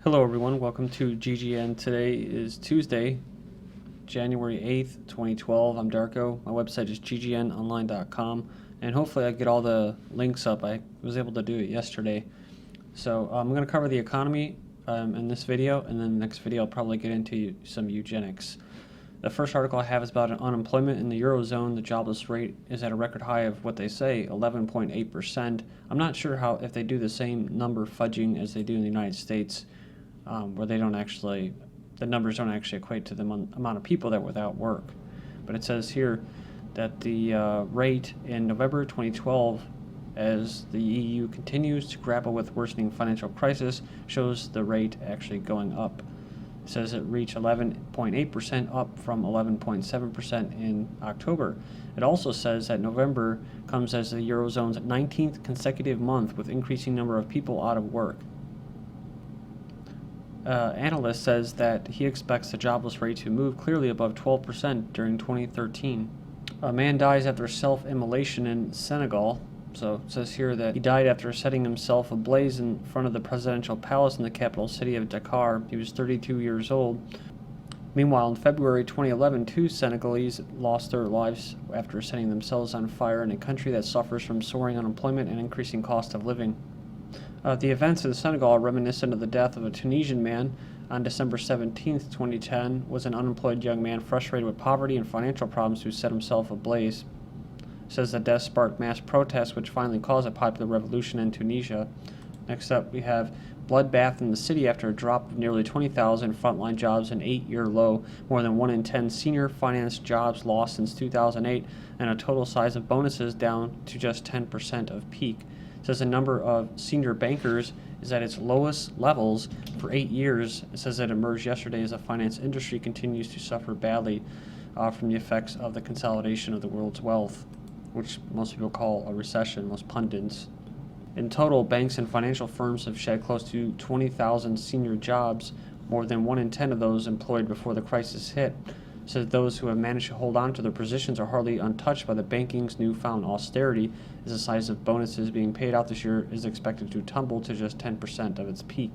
Hello everyone, welcome to GGN. Today is Tuesday, January 8th, 2012. I'm Darko. My website is ggnonline.com, and hopefully I get all the links up. I was able to do it yesterday. So I'm going to cover the economy in this video, and then the next video I'll probably get into some eugenics. The first article I have is about unemployment in the Eurozone. The jobless rate is at a record high of what they say, 11.8%. I'm not sure if they do the same number fudging as they do in the United States, where they don't actually, the numbers don't actually equate to the amount of people that are without work. But it says here that the rate in November 2012, as the EU continues to grapple with worsening financial crisis, shows the rate actually going up. It says it reached 11.8%, up from 11.7% in October. It also says that November comes as the Eurozone's 19th consecutive month with increasing number of people out of work. Analyst says that he expects the jobless rate to move clearly above 12% during 2013. A man dies after self-immolation in Senegal. So it says here that he died after setting himself ablaze in front of the presidential palace in the capital city of Dakar. He was 32 years old. Meanwhile, in February 2011, two Senegalese lost their lives after setting themselves on fire in a country that suffers from soaring unemployment and increasing cost of living. The events in Senegal are reminiscent of the death of a Tunisian man on December 17, 2010, was an unemployed young man frustrated with poverty and financial problems who set himself ablaze. It says the death sparked mass protests, which finally caused a popular revolution in Tunisia. Next up, we have Bloodbath in the city after a drop of nearly 20,000 frontline jobs, an 8-year low, more than 1 in 10 senior finance jobs lost since 2008, and a total size of bonuses down to just 10% of peak. It says the number of senior bankers is at its lowest levels for 8 years. It says it emerged yesterday as the finance industry continues to suffer badly from the effects of the consolidation of the world's wealth, which most people call a recession, most pundits. In total, banks and financial firms have shed close to 20,000 senior jobs, more than 1 in 10 of those employed before the crisis hit. So those who have managed to hold on to their positions are hardly untouched by the banking's newfound austerity, as the size of bonuses being paid out this year is expected to tumble to just 10% of its peak.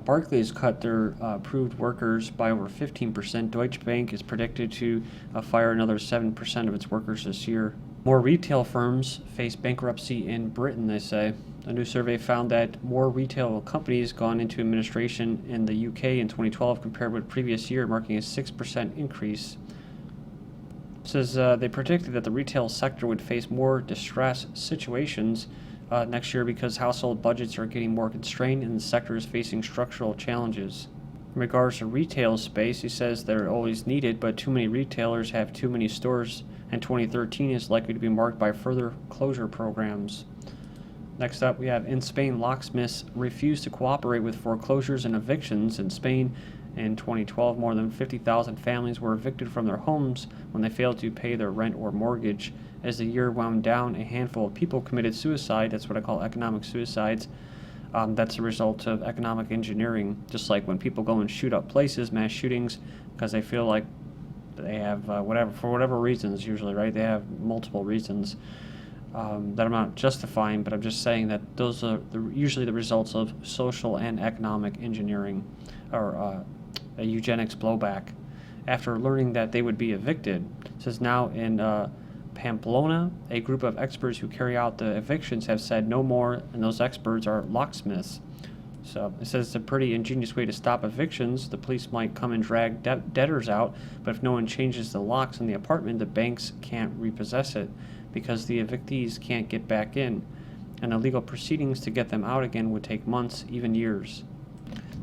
Barclays cut their approved workers by over 15%. Deutsche Bank is predicted to fire another 7% of its workers this year. More retail firms face bankruptcy in Britain, they say. A new survey found that more retail companies gone into administration in the UK in 2012 compared with previous year, marking a 6% increase. It says they predicted that the retail sector would face more distress situations next year because household budgets are getting more constrained and the sector is facing structural challenges. In regards to retail space, he says they're always needed, but too many retailers have too many stores, and 2013 is likely to be marked by further closure programs. Next up, we have in Spain, locksmiths refused to cooperate with foreclosures and evictions. In Spain, in 2012, more than 50,000 families were evicted from their homes when they failed to pay their rent or mortgage. As the year wound down, a handful of people committed suicide. That's what I call economic suicides. That's a result of economic engineering, just like when people go and shoot up places, mass shootings, because they feel like they have for whatever reasons, usually, right? They have multiple reasons that I'm not justifying, but I'm just saying that those are usually the results of social and economic engineering, or a eugenics blowback. After learning that they would be evicted, it says now in Pamplona, a group of experts who carry out the evictions have said no more, and those experts are locksmiths. So it says it's a pretty ingenious way to stop evictions. The police might come and drag debtors out, but if no one changes the locks in the apartment, the banks can't repossess it because the evictees can't get back in, and the legal proceedings to get them out again would take months, even years.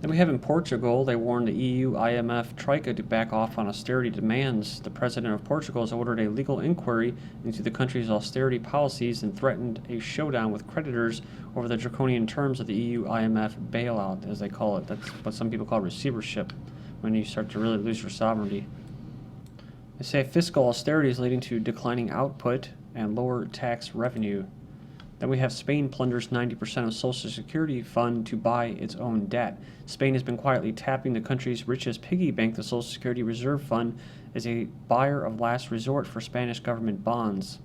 Then we have in Portugal, they warned the EU, IMF, Troika to back off on austerity demands. The president of Portugal has ordered a legal inquiry into the country's austerity policies and threatened a showdown with creditors over the draconian terms of the EU, IMF bailout, as they call it. That's what some people call receivership, when you start to really lose your sovereignty. They say fiscal austerity is leading to declining output and lower tax revenue. Then we have Spain plunders 90% of Social Security fund to buy its own debt. Spain has been quietly tapping the country's richest piggy bank, the Social Security Reserve Fund, as a buyer of last resort for Spanish government bonds.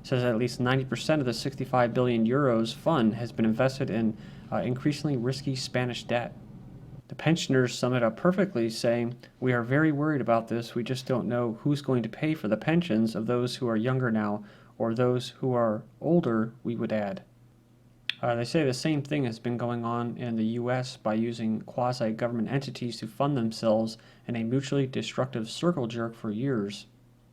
It says that at least 90% of the 65 billion euros fund has been invested in increasingly risky Spanish debt. The pensioners sum it up perfectly, saying, "We are very worried about this. We just don't know who's going to pay for the pensions of those who are younger now, or those who are older," we would add. They say the same thing has been going on in the U.S. by using quasi-government entities to fund themselves in a mutually destructive circle jerk for years.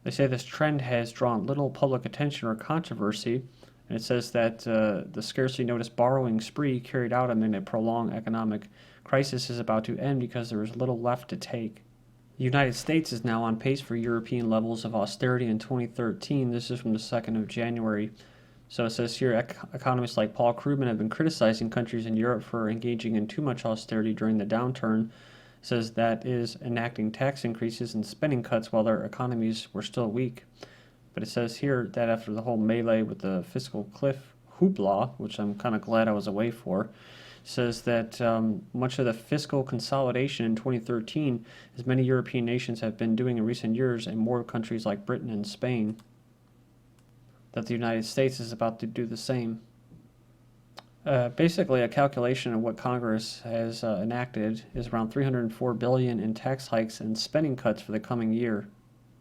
They say this trend has drawn little public attention or controversy, and it says that the scarcely noticed borrowing spree carried out amid a prolonged economic crisis is about to end because there is little left to take. The United States is now on pace for European levels of austerity in 2013. This is from the 2nd of January. So it says here, economists like Paul Krugman have been criticizing countries in Europe for engaging in too much austerity during the downturn. It says that is enacting tax increases and spending cuts while their economies were still weak. But it says here that after the whole melee with the fiscal cliff hoopla, which I'm kind of glad I was away for, says that much of the fiscal consolidation in 2013, as many European nations have been doing in recent years, and more countries like Britain and Spain, that the United States is about to do the same. Basically, a calculation of what Congress has enacted is around $304 billion in tax hikes and spending cuts for the coming year.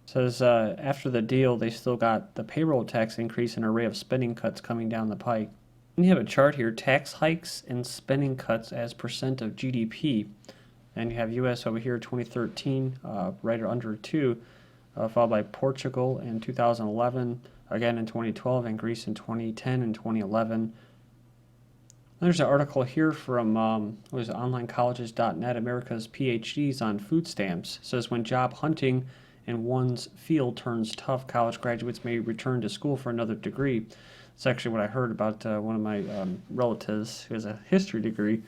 It says after the deal, they still got the payroll tax increase and an array of spending cuts coming down the pike. And you have a chart here, tax hikes and spending cuts as percent of GDP. And you have U.S. over here, 2013, right under 2, followed by Portugal in 2011, again in 2012, and Greece in 2010 and 2011. There's an article here from onlinecolleges.net, America's PhDs on food stamps. It says when job hunting in one's field turns tough, college graduates may return to school for another degree. It's actually what I heard about one of my relatives who has a history degree,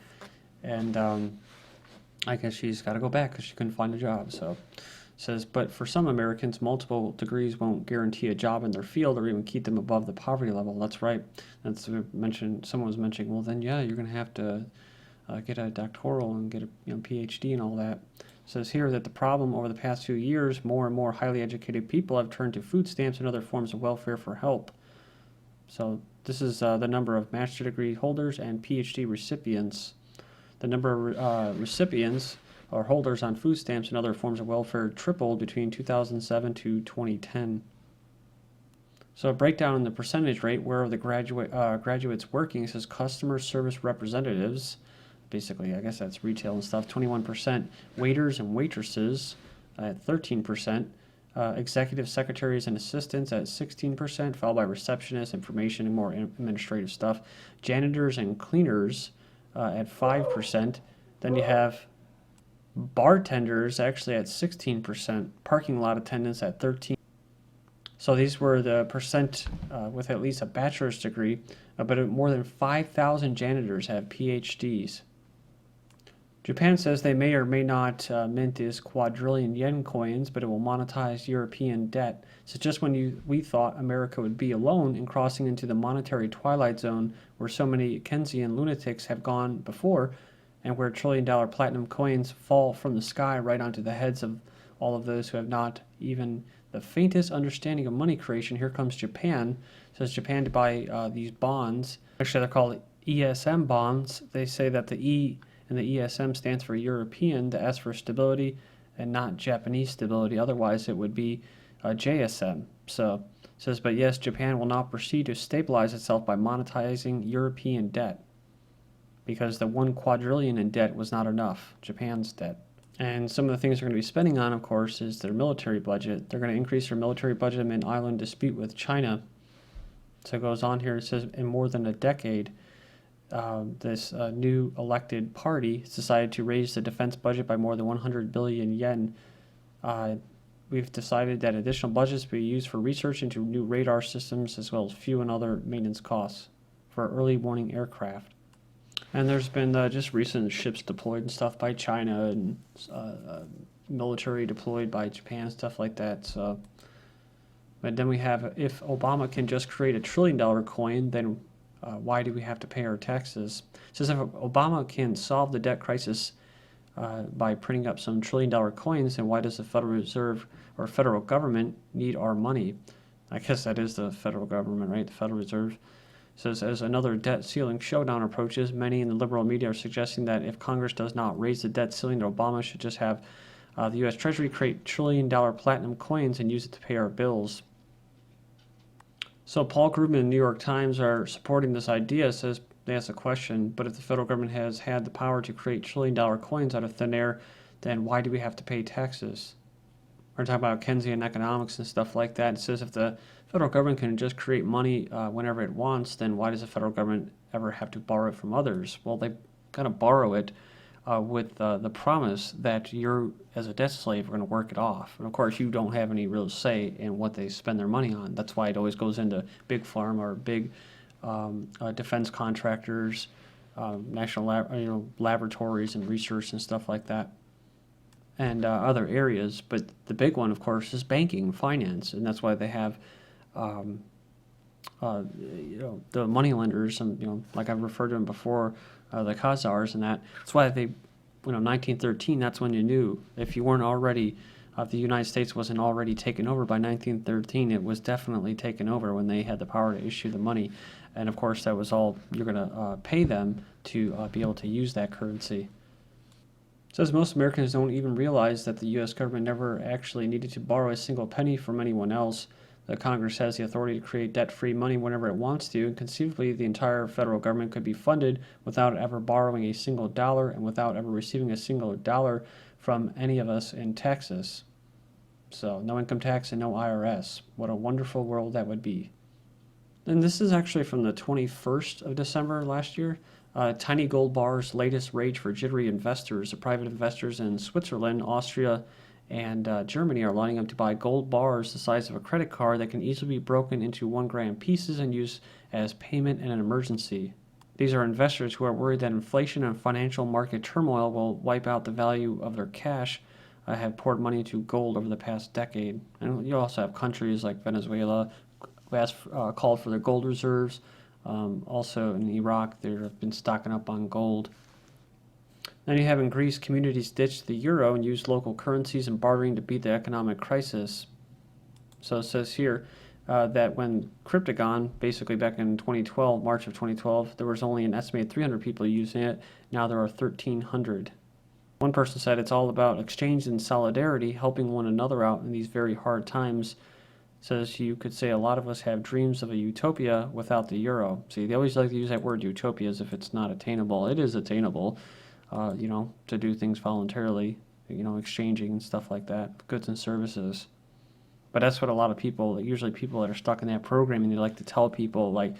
and I guess she's got to go back because she couldn't find a job. So it says, but for some Americans, multiple degrees won't guarantee a job in their field or even keep them above the poverty level. That's right. That's mentioned. Someone was mentioning, well, then yeah, you're going to have to get a doctoral and get a PhD and all that. It says here that the problem over the past few years, more and more highly educated people have turned to food stamps and other forms of welfare for help. So this is the number of master's degree holders and PhD recipients. The number of recipients or holders on food stamps and other forms of welfare tripled between 2007 to 2010. So a breakdown in the percentage rate where the graduates working says customer service representatives, basically I guess that's retail and stuff, 21%, waiters and waitresses at 13%, executive secretaries and assistants at 16%, followed by receptionists, information, and more administrative stuff. Janitors and cleaners at 5%. Then you have bartenders actually at 16%. Parking lot attendants at 13%. So these were the percent with at least a bachelor's degree, but more than 5,000 janitors have PhDs. Japan says they may or may not mint its quadrillion yen coins, but it will monetize European debt. So just when we thought America would be alone in crossing into the monetary twilight zone where so many Keynesian lunatics have gone before, and where trillion-dollar platinum coins fall from the sky right onto the heads of all of those who have not even the faintest understanding of money creation, here comes Japan. It says Japan to buy these bonds. Actually, they're called ESM bonds. They say that the E and the ESM stands for European, the S for stability, and not Japanese stability. Otherwise, it would be JSM. So it says, but yes, Japan will now proceed to stabilize itself by monetizing European debt, because the 1 quadrillion in debt was not enough, Japan's debt. And some of the things they're going to be spending on, of course, is their military budget. They're going to increase their military budget amid island dispute with China. So it goes on here, it says, in more than a decade, this new elected party has decided to raise the defense budget by more than 100 billion yen. We've decided that additional budgets will be used for research into new radar systems as well as fuel and other maintenance costs for early warning aircraft. And there's been just recent ships deployed and stuff by China and military deployed by Japan, stuff like that. So, but then we have, if Obama can just create $1 trillion coin, then why do we have to pay our taxes? It says if Obama can solve the debt crisis by printing up some $1 trillion coins, then why does the Federal Reserve or federal government need our money? I guess that is the federal government, right? The Federal Reserve. Says, as another debt ceiling showdown approaches, many in the liberal media are suggesting that if Congress does not raise the debt ceiling, that Obama should just have the U.S. Treasury create trillion-dollar platinum coins and use it to pay our bills. So Paul Krugman and the New York Times are supporting this idea. Says, they ask a question, but if the federal government has had the power to create trillion-dollar coins out of thin air, then why do we have to pay taxes? We're talking about Keynesian economics and stuff like that. It says if the federal government can just create money whenever it wants, then why does the federal government ever have to borrow it from others? Well, they kind of borrow it with the promise that you're, as a debt slave, are going to work it off. And of course, you don't have any real say in what they spend their money on. That's why it always goes into big pharma or big defense contractors, national laboratories and research and stuff like that, and other areas. But the big one, of course, is banking, finance, and that's why they have the money lenders, and like I've referred to them before, the Khazars, and that. That's why they, 1913. That's when you knew if you weren't already, if the United States wasn't already taken over by 1913, it was definitely taken over when they had the power to issue the money, and of course that was all you're going to pay them to be able to use that currency. It says most Americans don't even realize that the U.S. government never actually needed to borrow a single penny from anyone else. The Congress has the authority to create debt-free money whenever it wants to, and conceivably the entire federal government could be funded without ever borrowing a single dollar and without ever receiving a single dollar from any of us in Texas. So no income tax and no IRS. What a wonderful world that would be. And this is actually from the 21st of December last year. Tiny gold bars, latest rage for jittery investors. The private investors in Switzerland, Austria, and Germany are lining up to buy gold bars the size of a credit card that can easily be broken into 1-gram pieces and used as payment in an emergency. These are investors who are worried that inflation and financial market turmoil will wipe out the value of their cash, have poured money into gold over the past decade. And you also have countries like Venezuela who has called for their gold reserves. Also in Iraq, they've been stocking up on gold. Then you have in Greece, communities ditched the euro and used local currencies and bartering to beat the economic crisis. So it says here that when Cryptagon, basically back in 2012, March of 2012, there was only an estimated 300 people using it. Now there are 1,300. One person said it's all about exchange and solidarity, helping one another out in these very hard times. Says you could say a lot of us have dreams of a utopia without the euro. See, they always like to use that word utopia as if it's not attainable. It is attainable, to do things voluntarily, exchanging and stuff like that, goods and services. But that's what a lot of people, usually people that are stuck in that program, and they like to tell people like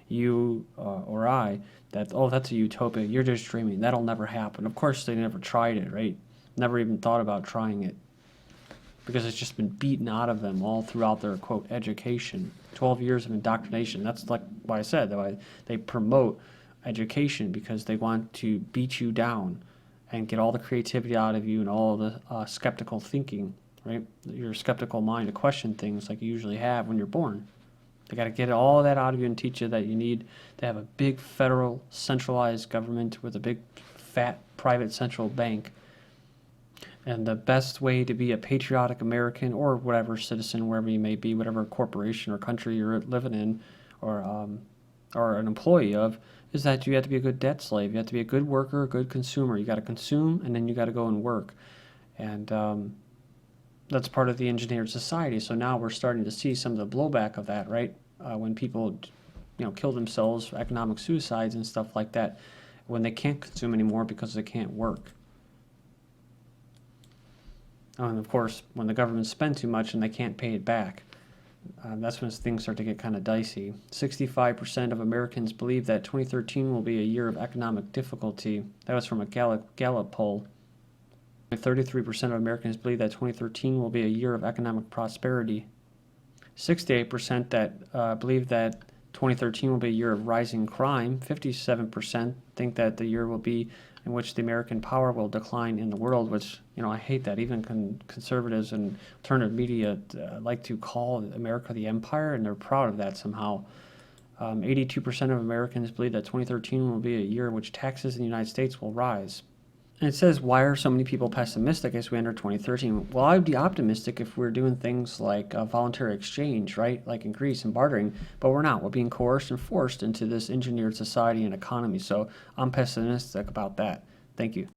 you or I that, oh, that's a utopia. You're just dreaming. That'll never happen. Of course, they never tried it, right? Never even thought about trying it, because it's just been beaten out of them all throughout their, quote, education. 12 years of indoctrination. That's like why I said that they promote education, because they want to beat you down and get all the creativity out of you and all the skeptical thinking, right? Your skeptical mind to question things like you usually have when you're born. They got to get all that out of you and teach you that you need to have a big federal centralized government with a big fat private central bank. And the best way to be a patriotic American or whatever citizen, wherever you may be, whatever corporation or country you're living in or an employee of, is that you have to be a good debt slave. You have to be a good worker, a good consumer. You got to consume, and then you got to go and work. And that's part of the engineered society. So now we're starting to see some of the blowback of that, right? When people, kill themselves, economic suicides and stuff like that, when they can't consume anymore because they can't work. And of course, when the government spends too much and they can't pay it back, that's when things start to get kind of dicey. 65% of Americans believe that 2013 will be a year of economic difficulty. That was from a Gallup poll. 33% of Americans believe that 2013 will be a year of economic prosperity. 68% that believe that 2013 will be a year of rising crime. 57% think that the year will be in which the American power will decline in the world, which, I hate that. Even conservatives and alternative media like to call America the empire, and they're proud of that somehow. 82% of Americans believe that 2013 will be a year in which taxes in the United States will rise. And it says, why are so many people pessimistic as we enter 2013? Well, I'd be optimistic if we're doing things like voluntary exchange, right? Like in Greece and bartering, but we're not. We're being coerced and forced into this engineered society and economy. So I'm pessimistic about that. Thank you.